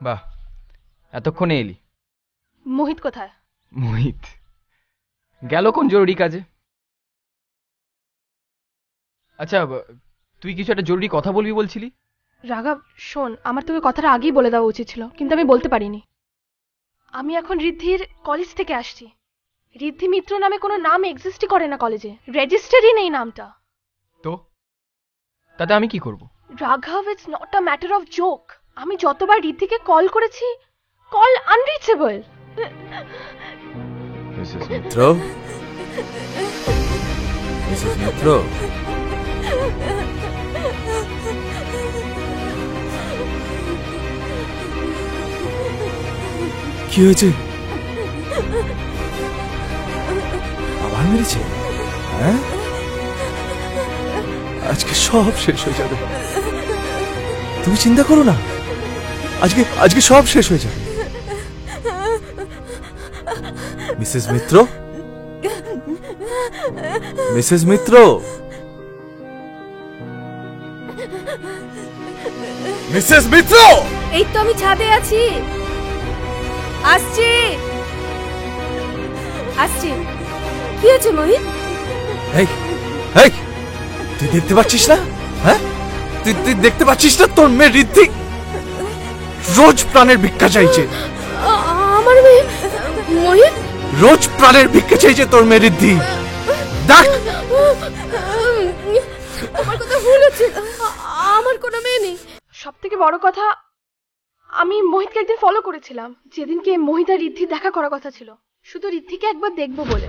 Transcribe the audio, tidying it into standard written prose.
বাহ, এতক্ষণে এলি। মোহিত কোথায়? মোহিত গেল কোন জরুরি কাজে। আচ্ছা, তুই কিছু একটা জরুরি কথা বলবি বলছিলি। রাঘব শোন, আমার তোকে কথাটা আগেই বলে দেওয়া উচিত ছিল, কিন্তু আমি বলতে পারিনি। আমি এখন ঋদ্ধির কলেজ থেকে আসছি। ঋদ্ধি মিত্র নামে কোনো নাম এক্সিস্টই করে না কলেজে, রেজিস্টারই নেই নামটা। তো তাতে আমি কি করব? রাঘব, it's not a matter of joke. আমি যতবার ঋদ্ধিকে কল করেছি, কল আনরিচেবল। মিসেস মিত্র, মিসেস মিত্র, কি হয়েছে? আবার মেরেছে? হ্যাঁ, আজকে সব শেষ হয়ে যাবে। তুমি চিন্তা করো না, আজকে আজকে সব শেষ হয়ে যাবে। মিসেস মিত্র, মিসেস মিত্র, মিসেস মিত্র। এই তো আমি ছাদে আছি, আসছি আসছি। কি হয়েছে মোহিত? এই এই, তুই দেখতে পাচ্ছিস না? হ্যাঁ, তুই দেখতে পাচ্ছিস না তোর মেয়ে ঋদ্ধি রোজ প্রাণের ভিক্ষা চাইছে। আমার মেয়ে মোহিত রোজ প্রাণের ভিক্ষা চাইছে তোর মেয়ে ঋদ্ধি। দেখ, আমার কথা ভুল হচ্ছে, আমার কোনো মেয়ে নেই। সব থেকে বড় কথা, আমি মোহিতকে একদিন ফলো করেছিলাম, যেদিনকে মোহিত আর ঋদ্ধি দেখা করার কথা ছিল, শুধু ঋদ্ধিকে একবার দেখবো বলে।